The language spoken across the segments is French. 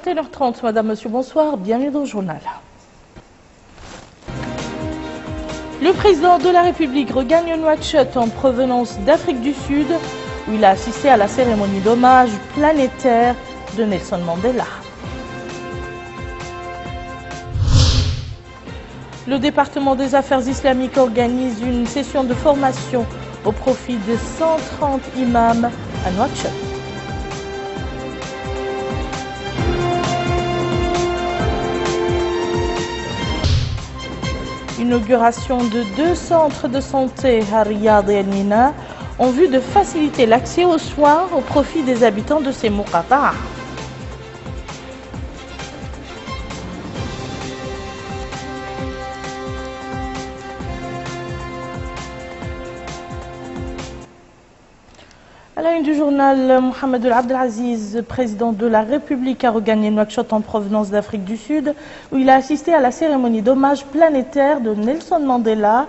21h30, Madame, Monsieur, bonsoir, bienvenue dans le journal. Le président de la République regagne Nouakchott en provenance d'Afrique du Sud, où il a assisté à la cérémonie d'hommage planétaire de Nelson Mandela. Le département des affaires islamiques organise une session de formation au profit de 130 imams à Nouakchott. L'inauguration de 2 centres de santé à Riyad et El-Mina en vue de faciliter l'accès aux soins au profit des habitants de ces Muqata'a. À la une du journal, Mohamed Abdelaziz, président de la République, a regagné Nouakchott en provenance d'Afrique du Sud, où il a assisté à la cérémonie d'hommage planétaire de Nelson Mandela.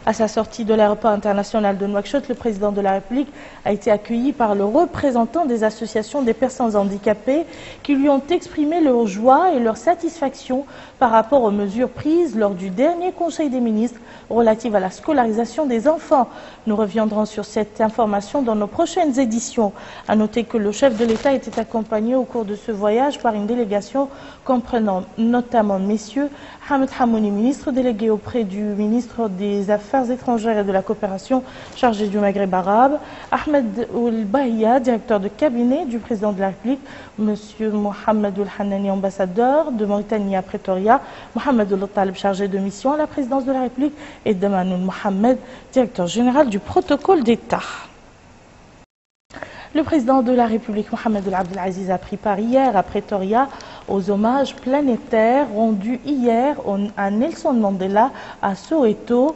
À sa sortie de l'aéroport international de Nouakchott, le président de la République a été accueilli par le représentant des associations des personnes handicapées qui lui ont exprimé leur joie et leur satisfaction par rapport aux mesures prises lors du dernier Conseil des ministres relatives à la scolarisation des enfants. Nous reviendrons sur cette information dans nos prochaines éditions. À noter que le chef de l'État était accompagné au cours de ce voyage par une délégation comprenant notamment messieurs Hamed Hamouni, ministre délégué auprès du ministre des Affaires étrangères et de la coopération chargé du Maghreb arabe, Ahmed Ould Bahia, directeur de cabinet du président de la République, monsieur Mohamed Ould Hanani, ambassadeur de Mauritanie à Pretoria, Mohamed Ould Talib, chargé de mission à la présidence de la République, et Damanoul Mohamed, directeur général du protocole d'État. Le président de la République, Mohamed Abdelaziz, a pris part hier à Pretoria aux hommages planétaires rendus hier à Nelson Mandela à Soweto.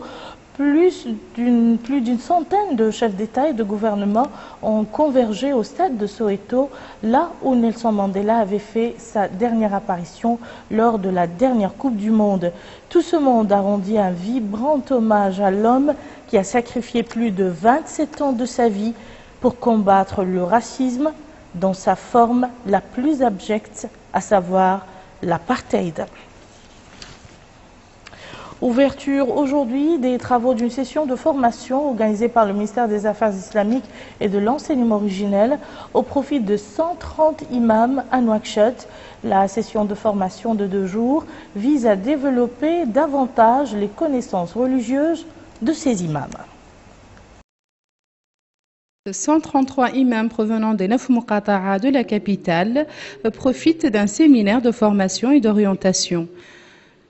Plus d'une centaine de chefs d'État et de gouvernement ont convergé au stade de Soweto, là où Nelson Mandela avait fait sa dernière apparition lors de la dernière Coupe du Monde. Tout ce monde a rendu un vibrant hommage à l'homme qui a sacrifié plus de 27 ans de sa vie pour combattre le racisme dans sa forme la plus abjecte, à savoir l'apartheid. Ouverture aujourd'hui des travaux d'une session de formation organisée par le ministère des Affaires islamiques et de l'enseignement originel au profit de 130 imams à Nouakchott. La session de formation de 2 jours vise à développer davantage les connaissances religieuses de ces imams. 133 imams provenant des 9 Muqata'a de la capitale profitent d'un séminaire de formation et d'orientation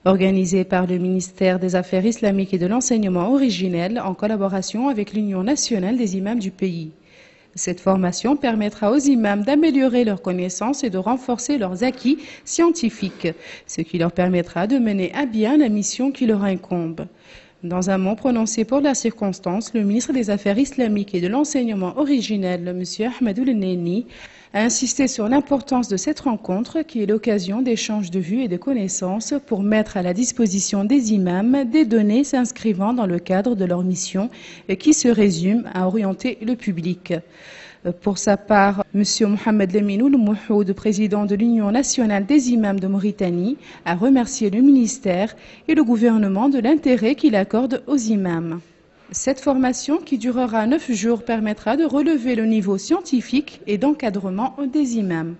organisé par le ministère des Affaires islamiques et de l'enseignement originel en collaboration avec l'Union nationale des imams du pays. Cette formation permettra aux imams d'améliorer leurs connaissances et de renforcer leurs acquis scientifiques, ce qui leur permettra de mener à bien la mission qui leur incombe. Dans un mot prononcé pour la circonstance, le ministre des Affaires islamiques et de l'enseignement originel, M. Ahmed Ould Hanani, a insisté sur l'importance de cette rencontre qui est l'occasion d'échanges de vues et de connaissances pour mettre à la disposition des imams des données s'inscrivant dans le cadre de leur mission qui se résume à orienter le public. Pour sa part, M. Mohamed Lamine Ould Mouhoud, président de l'Union nationale des imams de Mauritanie, a remercié le ministère et le gouvernement de l'intérêt qu'il accorde aux imams. Cette formation, qui durera 9 jours, permettra de relever le niveau scientifique et d'encadrement des imams.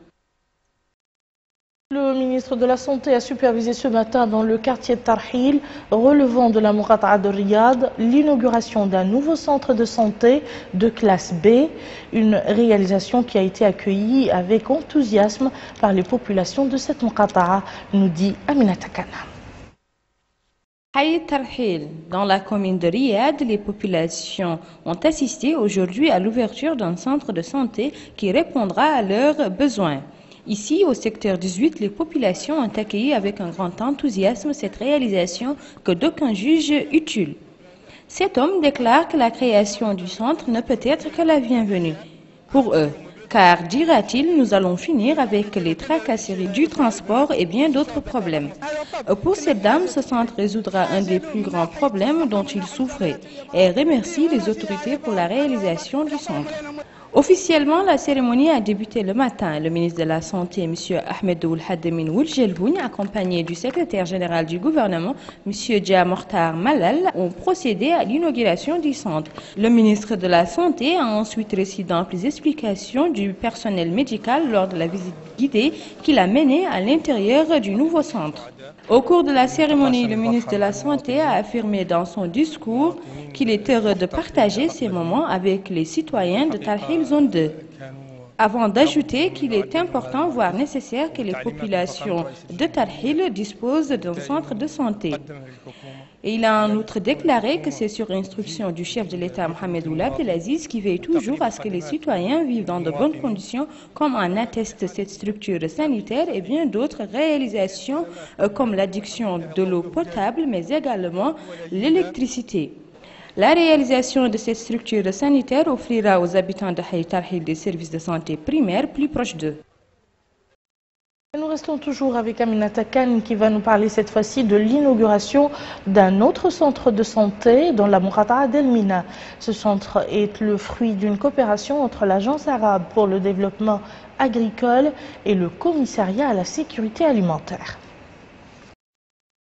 Le ministre de la Santé a supervisé ce matin dans le quartier de Tarhil, relevant de la Muqata'a de Riyad, l'inauguration d'un nouveau centre de santé de classe B, une réalisation qui a été accueillie avec enthousiasme par les populations de cette Muqata'a, nous dit Aminata Kana. Haït Tarhil, dans la commune de Riyad, les populations ont assisté aujourd'hui à l'ouverture d'un centre de santé qui répondra à leurs besoins. Ici, au secteur 18, les populations ont accueilli avec un grand enthousiasme cette réalisation que d'aucuns jugent utile. Cet homme déclare que la création du centre ne peut être que la bienvenue pour eux, car, dira-t-il, nous allons finir avec les tracasseries du transport et bien d'autres problèmes. Pour cette dame, ce centre résoudra un des plus grands problèmes dont il souffrait et remercie les autorités pour la réalisation du centre. Officiellement, la cérémonie a débuté le matin. Le ministre de la Santé, M. Ahmed Ould-Hademin Ould-Jelboun, accompagné du secrétaire général du gouvernement, M. Dia Mortar Malal, ont procédé à l'inauguration du centre. Le ministre de la Santé a ensuite reçu d'amples explications du personnel médical lors de la visite guidée qu'il a menée à l'intérieur du nouveau centre. Au cours de la cérémonie, le ministre de la Santé a affirmé dans son discours qu'il est heureux de partager ces moments avec les citoyens de Tarhil Zone 2, avant d'ajouter qu'il est important, voire nécessaire, que les populations de Tarhil disposent d'un centre de santé. Et il a en outre déclaré que c'est sur instruction du chef de l'État Mohamed Ould Abdelaziz qui veille toujours à ce que les citoyens vivent dans de bonnes conditions, comme en atteste cette structure sanitaire et bien d'autres réalisations comme l'adduction de l'eau potable, mais également l'électricité. La réalisation de cette structure sanitaire offrira aux habitants de Haït Tarhil des services de santé primaires plus proches d'eux. Nous restons toujours avec Aminata Kane qui va nous parler cette fois-ci de l'inauguration d'un autre centre de santé dans la Mourata'a d'Elmina. Ce centre est le fruit d'une coopération entre l'Agence arabe pour le développement agricole et le commissariat à la sécurité alimentaire.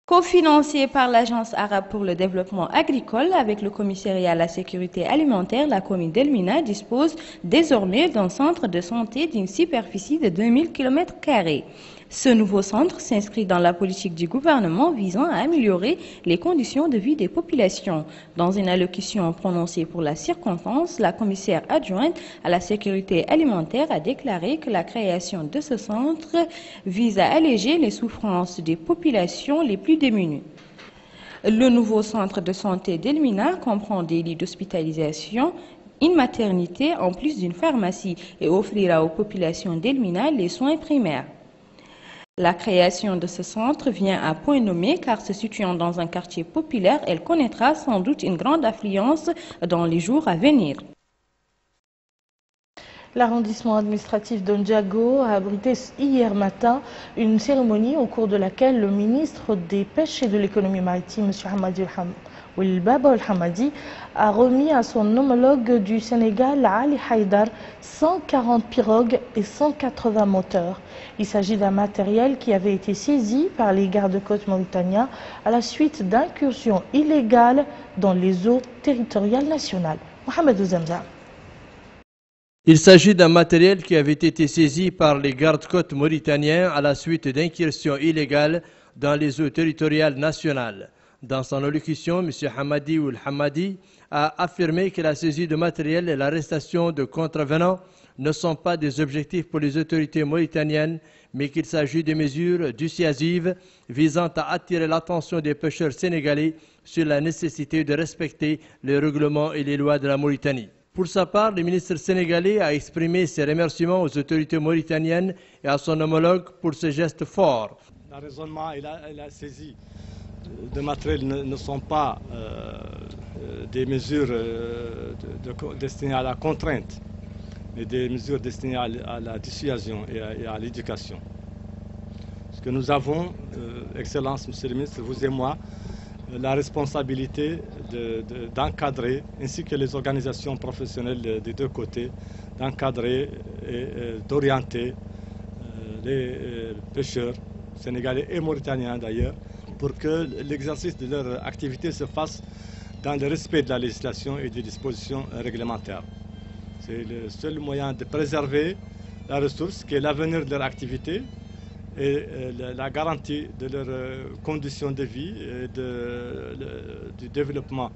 Cofinancé par l'Agence arabe pour le développement agricole avec le commissariat à la sécurité alimentaire, la commune d'Elmina dispose désormais d'un centre de santé d'une superficie de 2000 km². Ce nouveau centre s'inscrit dans la politique du gouvernement visant à améliorer les conditions de vie des populations. Dans une allocution prononcée pour la circonstance, la commissaire adjointe à la sécurité alimentaire a déclaré que la création de ce centre vise à alléger les souffrances des populations les plus démunies. Le nouveau centre de santé d'Elmina comprend des lits d'hospitalisation, une maternité en plus d'une pharmacie et offrira aux populations d'Elmina les soins primaires. La création de ce centre vient à point nommé car se situant dans un quartier populaire, elle connaîtra sans doute une grande affluence dans les jours à venir. L'arrondissement administratif de Ndjago a abrité hier matin une cérémonie au cours de laquelle le ministre des Pêches et de l'économie maritime, M. Hamadi Baba El-Hamadi, a remis à son homologue du Sénégal, Ali Haïdar, 140 pirogues et 180 moteurs. Il s'agit d'un matériel qui avait été saisi par les gardes-côtes mauritaniens à la suite d'incursions illégales dans les eaux territoriales nationales. Mohamed Ouzamza. Il s'agit d'un matériel qui avait été saisi par les gardes-côtes mauritaniens à la suite d'incursions illégales dans les eaux territoriales nationales. Dans son allocution, M. Hamadi Ould-Hamadi a affirmé que la saisie de matériel et l'arrestation de contrevenants ne sont pas des objectifs pour les autorités mauritaniennes, mais qu'il s'agit de mesures dissuasives visant à attirer l'attention des pêcheurs sénégalais sur la nécessité de respecter les règlements et les lois de la Mauritanie. Pour sa part, le ministre sénégalais a exprimé ses remerciements aux autorités mauritaniennes et à son homologue pour ce geste fort. Le raisonnement et la saisie de matériel ne sont pas des mesures destinées à la contrainte, mais des mesures destinées à la dissuasion et à l'éducation. Parce que nous avons, Excellence, Monsieur le ministre, vous et moi, la responsabilité d'encadrer, ainsi que les organisations professionnelles des deux côtés, d'encadrer et d'orienter les pêcheurs sénégalais et mauritaniens d'ailleurs, pour que l'exercice de leur activité se fasse dans le respect de la législation et des dispositions réglementaires. C'est le seul moyen de préserver la ressource qui est l'avenir de leur activité et la garantie de leurs conditions de vie et du développement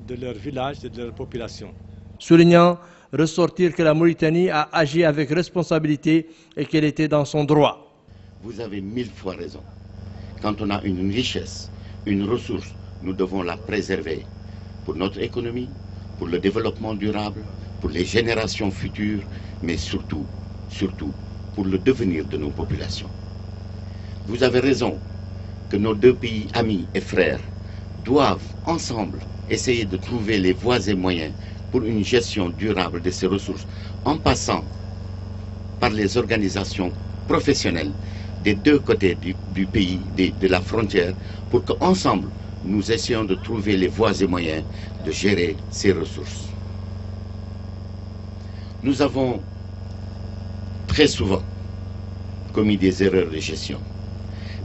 de leur village et de leur population. Soulignant ressortir que la Mauritanie a agi avec responsabilité et qu'elle était dans son droit. Vous avez 1000 fois raison. Quand on a une richesse, une ressource, nous devons la préserver pour notre économie, pour le développement durable, pour les générations futures, mais surtout pour le devenir de nos populations. Vous avez raison que nos deux pays amis et frères doivent ensemble essayer de trouver les voies et moyens pour une gestion durable de ces ressources en passant par les organisations professionnelles des deux côtés du pays, de la frontière, pour qu'ensemble, nous essayons de trouver les voies et moyens de gérer ces ressources. nous avons très souvent commis des erreurs de gestion.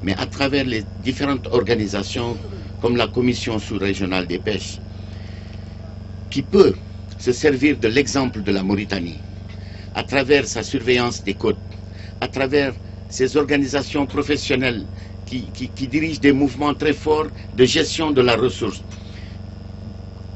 Mais à travers les différentes organisations comme la Commission sous-régionale des pêches, qui peut se servir de l'exemple de la Mauritanie, à travers sa surveillance des côtes, à travers ces organisations professionnelles qui dirigent des mouvements très forts de gestion de la ressource.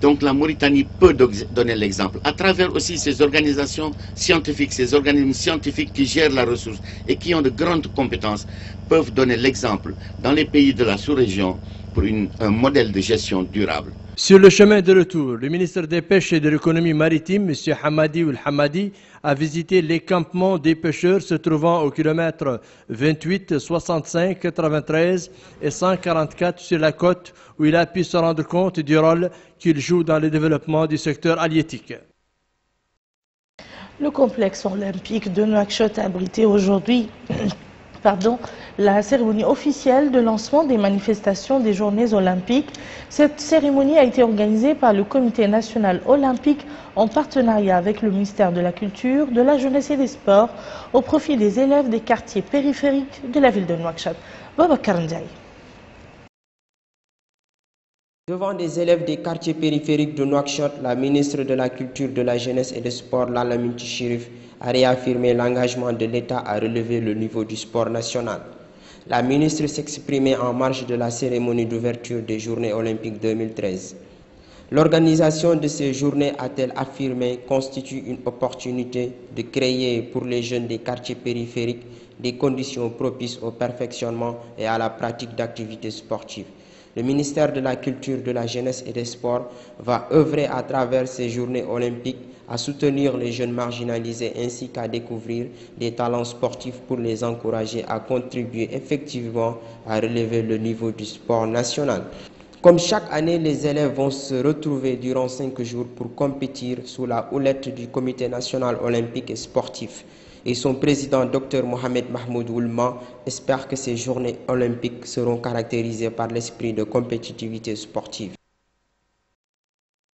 Donc la Mauritanie peut donner l'exemple, à travers aussi ces organisations scientifiques, ces organismes scientifiques qui gèrent la ressource et qui ont de grandes compétences, peuvent donner l'exemple dans les pays de la sous-région pour un modèle de gestion durable. Sur le chemin de retour, le ministre des Pêches et de l'Économie maritime, M. Hamadi Ould Hamadi, a visité les campements des pêcheurs se trouvant au kilomètre 28, 65, 93 et 144 sur la côte, où il a pu se rendre compte du rôle qu'il joue dans le développement du secteur halieutique. Le complexe olympique de Nouakchott a abrité aujourd'hui la cérémonie officielle de lancement des manifestations des Journées olympiques. Cette cérémonie a été organisée par le Comité national olympique en partenariat avec le ministère de la Culture, de la Jeunesse et des Sports au profit des élèves des quartiers périphériques de la ville de Nouakchott. Boubacar Ndiaye. Devant des élèves des quartiers périphériques de Nouakchott, la ministre de la Culture, de la Jeunesse et des Sports, Lalla Minty Chérif, a réaffirmé l'engagement de l'État à relever le niveau du sport national. La ministre s'exprimait en marge de la cérémonie d'ouverture des Journées olympiques 2013. L'organisation de ces journées, a-t-elle affirmé, constitue une opportunité de créer pour les jeunes des quartiers périphériques des conditions propices au perfectionnement et à la pratique d'activités sportives. Le ministère de la Culture, de la Jeunesse et des Sports va œuvrer à travers ces journées olympiques à soutenir les jeunes marginalisés ainsi qu'à découvrir des talents sportifs pour les encourager à contribuer effectivement à relever le niveau du sport national. Comme chaque année, les élèves vont se retrouver durant 5 jours pour compétir sous la houlette du Comité national olympique et sportif. Et son président, Dr Mohamed Mahmoud Oulma, espère que ces journées olympiques seront caractérisées par l'esprit de compétitivité sportive.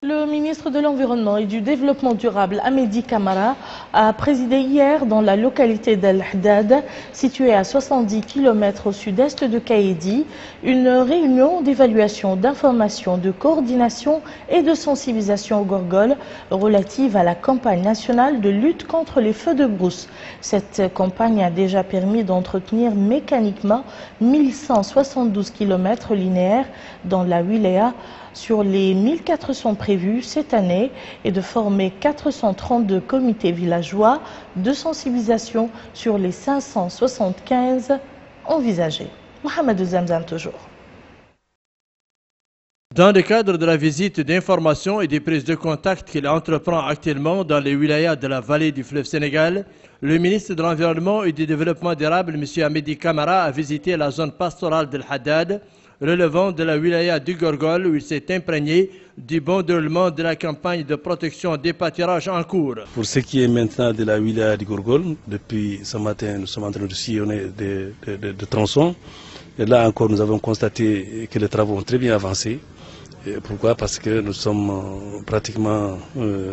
Le ministre de l'Environnement et du Développement durable, Hamedi Camara, a présidé hier dans la localité d'El Haddad, située à 70 km au sud-est de Kaïdi, une réunion d'évaluation, d'information, de coordination et de sensibilisation aux gorgoles relative à la campagne nationale de lutte contre les feux de brousse. Cette campagne a déjà permis d'entretenir mécaniquement 1172 km linéaires dans la wilaya sur les 1400 prévus cette année et de former 432 comités villageois de sensibilisation sur les 575 envisagés. Mohamed Zamzam toujours. Dans le cadre de la visite d'information et des prises de contact qu'il entreprend actuellement dans les wilayas de la vallée du fleuve Sénégal, le ministre de l'Environnement et du Développement durable, M. Hamedi Camara, a visité la zone pastorale d'El Haddad, relevant de la wilaya du Gorgol, où il s'est imprégné du bon déroulement de la campagne de protection des pâturages en cours. Pour ce qui est maintenant de la wilaya du Gorgol, depuis ce matin, nous sommes en train de sillonner de tronçons. Et là encore, nous avons constaté que les travaux ont très bien avancé. Et pourquoi? Parce que nous sommes pratiquement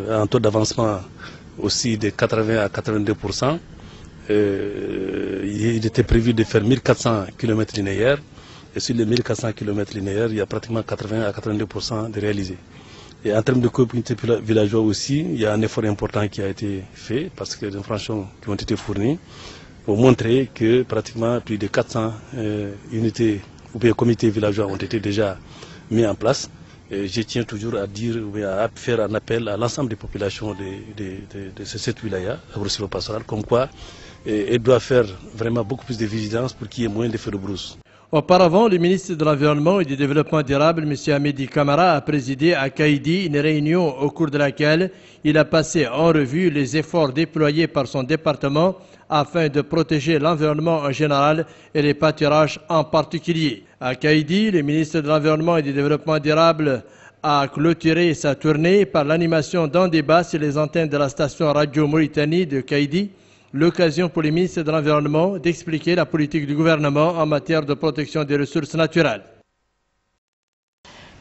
à un taux d'avancement aussi de 80 à 82%. Il était prévu de faire 1400 km linéaires. Et sur les 1400 km linéaires, il y a pratiquement 80 à 82% de réalisés. Et en termes de communauté villageoise aussi, il y a un effort important qui a été fait parce que les informations qui ont été fournies ont montré que pratiquement plus de 400 unités ou bien comités villageois ont été déjà mis en place. Et je tiens toujours à dire, à faire un appel à l'ensemble des populations de cette wilaya, agro-silvopastorale, comme quoi elle doit faire vraiment beaucoup plus de vigilance pour qu'il y ait moins de feux de brousse. Auparavant, le ministre de l'Environnement et du Développement durable, M. Hamedi Camara, a présidé à Kaïdi une réunion au cours de laquelle il a passé en revue les efforts déployés par son département afin de protéger l'environnement en général et les pâturages en particulier. À Kaïdi, le ministre de l'Environnement et du Développement durable a clôturé sa tournée par l'animation d'un débat sur les antennes de la station Radio Mauritanie de Kaïdi, l'occasion pour les ministres de l'Environnement d'expliquer la politique du gouvernement en matière de protection des ressources naturelles.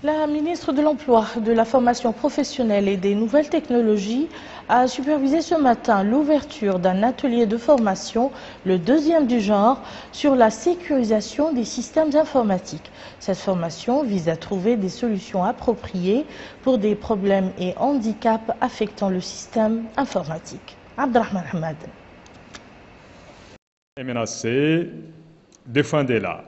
La ministre de l'Emploi, de la formation professionnelle et des nouvelles technologies a supervisé ce matin l'ouverture d'un atelier de formation, le deuxième du genre, sur la sécurisation des systèmes informatiques. Cette formation vise à trouver des solutions appropriées pour des problèmes et handicaps affectant le système informatique. Abdelrahman Hamad. MNAC, défendez-la.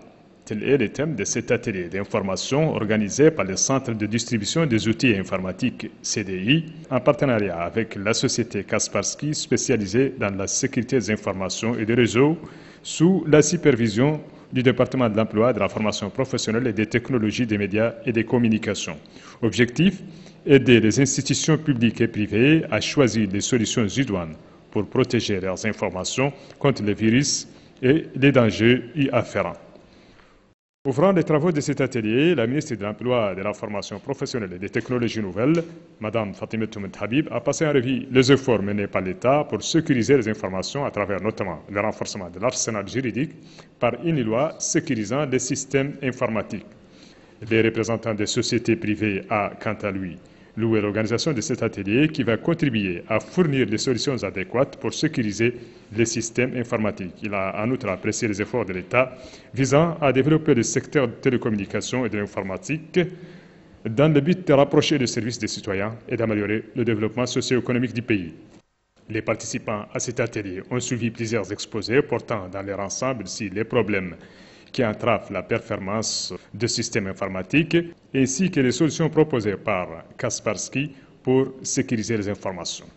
Tel est le thème de cet atelier d'information organisé par le Centre de distribution des outils informatiques CDI en partenariat avec la société Kaspersky spécialisée dans la sécurité des informations et des réseaux sous la supervision du département de l'emploi, de la formation professionnelle et des technologies des médias et des communications. Objectif, aider les institutions publiques et privées à choisir des solutions idoines pour protéger leurs informations contre les virus et les dangers y afférents. Ouvrant les travaux de cet atelier, la ministre de l'Emploi, de la formation professionnelle et des technologies nouvelles, Mme Fatima Toumed Habib, a passé en revue les efforts menés par l'État pour sécuriser les informations à travers notamment le renforcement de l'arsenal juridique par une loi sécurisant les systèmes informatiques. Les représentants des sociétés privées a, quant à lui, loué l'organisation de cet atelier qui va contribuer à fournir des solutions adéquates pour sécuriser les systèmes informatiques. Il a en outre apprécié les efforts de l'État visant à développer le secteur de télécommunications et de l'informatique dans le but de rapprocher les services des citoyens et d'améliorer le développement socio-économique du pays. Les participants à cet atelier ont suivi plusieurs exposés portant dans leur ensemble sur les problèmes qui entravent la performance de systèmes informatiques, ainsi que les solutions proposées par Kaspersky pour sécuriser les informations.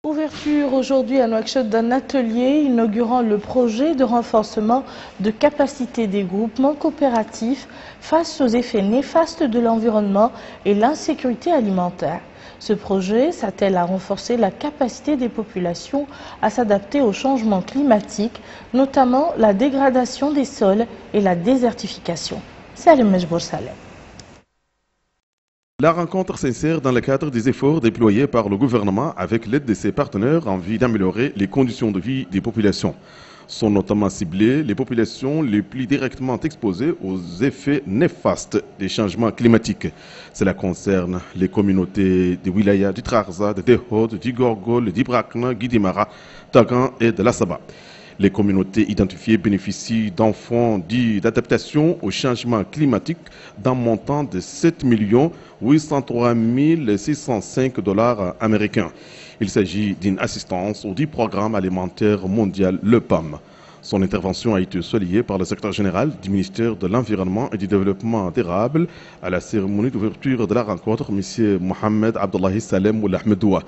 Ouverture aujourd'hui à Nouakchott d'un atelier inaugurant le projet de renforcement de capacité des groupements coopératifs face aux effets néfastes de l'environnement et l'insécurité alimentaire. Ce projet s'attelle à renforcer la capacité des populations à s'adapter au changement climatique, notamment la dégradation des sols et la désertification. Salim Mejbour Salem. La rencontre s'insère dans le cadre des efforts déployés par le gouvernement avec l'aide de ses partenaires en vue d'améliorer les conditions de vie des populations. Sont notamment ciblées les populations les plus directement exposées aux effets néfastes des changements climatiques. Cela concerne les communautés de Wilaya, du Trarza, de Dehod, du Gorgol, d'Ibrakna, Guidimara, Tagan et de l'Assaba. Les communautés identifiées bénéficient d'un fonds dit d'adaptation au changement climatique d'un montant de 7 803 605 $ américains. Il s'agit d'une assistance au dit programme alimentaire mondial, le PAM. Son intervention a été soulignée par le secrétaire général du ministère de l'Environnement et du Développement durable à la cérémonie d'ouverture de la rencontre, M. Mohamed Abdullahi Salem Oulahmedoua.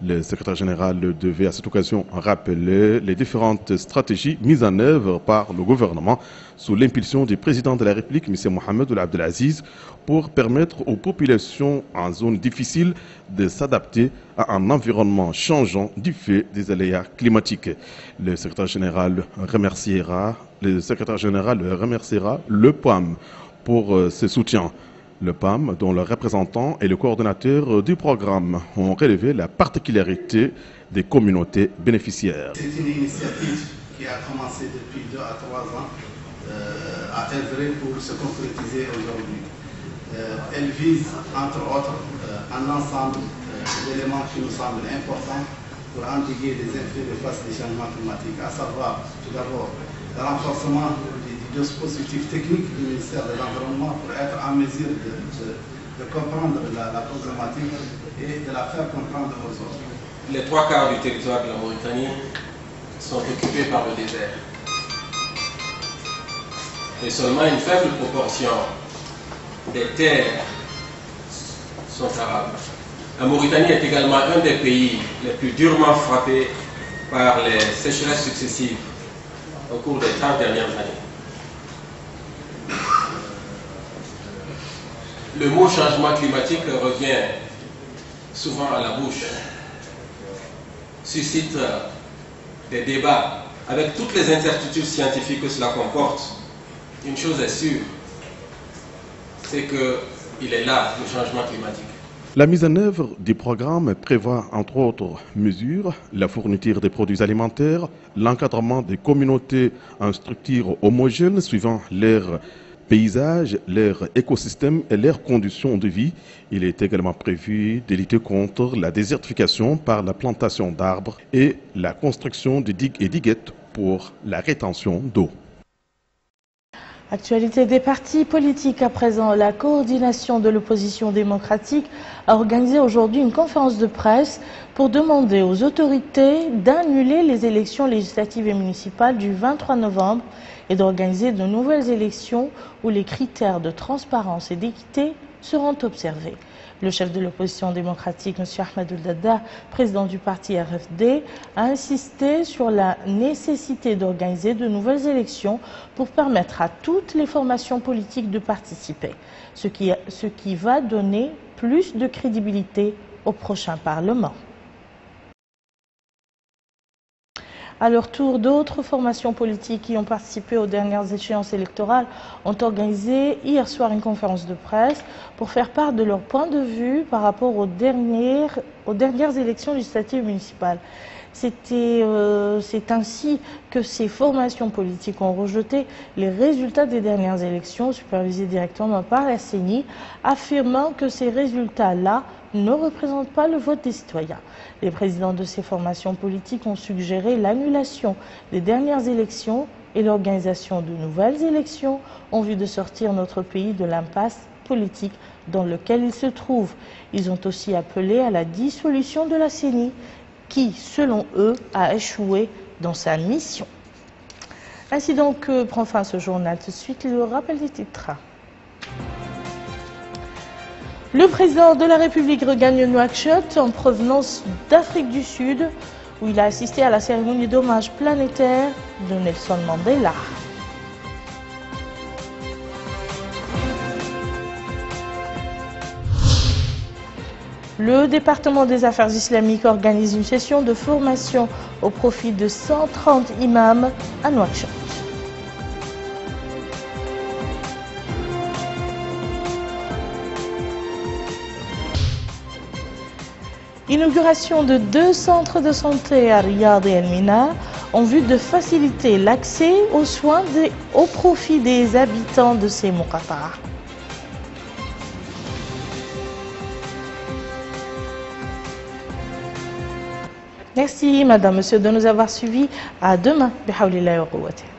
Le secrétaire général devait à cette occasion rappeler les différentes stratégies mises en œuvre par le gouvernement sous l'impulsion du président de la République, M. Mohamed Ould Abdel Aziz, pour permettre aux populations en zone difficile de s'adapter à un environnement changeant du fait des aléas climatiques. Le secrétaire général remerciera le PAM pour ce soutien. Le PAM, dont le représentant et le coordonnateur du programme ont relevé la particularité des communautés bénéficiaires. C'est une initiative qui a commencé depuis 2 à 3 ans à œuvrer pour se concrétiser aujourd'hui. Elle vise, entre autres, un ensemble d'éléments qui nous semblent importants pour endiguer les effets de face des changements climatiques, à savoir tout d'abord le renforcement du dispositif technique du ministère de l'Environnement pour être en mesure de comprendre la problématique et de la faire comprendre aux autres. Les 3/4 du territoire de la Mauritanie sont occupés par le désert. Et seulement une faible proportion des terres sont arables. La Mauritanie est également un des pays les plus durement frappés par les sécheresses successives au cours des 30 dernières années. Le mot changement climatique revient souvent à la bouche, suscite des débats avec toutes les incertitudes scientifiques que cela comporte. Une chose est sûre, c'est qu'il est là, le changement climatique. La mise en œuvre du programme prévoit entre autres mesures la fourniture des produits alimentaires, l'encadrement des communautés en structure homogène suivant leur paysages, leur écosystème et leurs conditions de vie. Il est également prévu de lutter contre la désertification par la plantation d'arbres et la construction de digues et diguettes pour la rétention d'eau. Actualité des partis politiques à présent. La coordination de l'opposition démocratique a organisé aujourd'hui une conférence de presse pour demander aux autorités d'annuler les élections législatives et municipales du 23 novembre et d'organiser de nouvelles élections où les critères de transparence et d'équité seront observés. Le chef de l'opposition démocratique, M. Ahmed Ould-Daddah, président du parti RFD, a insisté sur la nécessité d'organiser de nouvelles élections pour permettre à toutes les formations politiques de participer, ce qui va donner plus de crédibilité au prochain Parlement. À leur tour, d'autres formations politiques qui ont participé aux dernières échéances électorales ont organisé hier soir une conférence de presse pour faire part de leur point de vue par rapport aux dernières élections législatives municipales. C'est ainsi que ces formations politiques ont rejeté les résultats des dernières élections supervisées directement par la CENI, affirmant que ces résultats-là ne représentent pas le vote des citoyens. Les présidents de ces formations politiques ont suggéré l'annulation des dernières élections et l'organisation de nouvelles élections en vue de sortir notre pays de l'impasse politique dans lequel il se trouve. Ils ont aussi appelé à la dissolution de la CENI qui, selon eux, a échoué dans sa mission. Ainsi donc prend fin ce journal. Tout de suite, le rappel des titres. Le président de la République regagne Nouakchott en provenance d'Afrique du Sud, où il a assisté à la cérémonie d'hommage planétaire de Nelson Mandela. Le département des affaires islamiques organise une session de formation au profit de 130 imams à Nouakchott. Inauguration de 2 centres de santé à Riyad et El Mina en vue de faciliter l'accès aux soins au profit des habitants de ces Muqata'a. Merci, madame, monsieur, de nous avoir suivis. À demain. Bihawlillahi wa quwwatihi.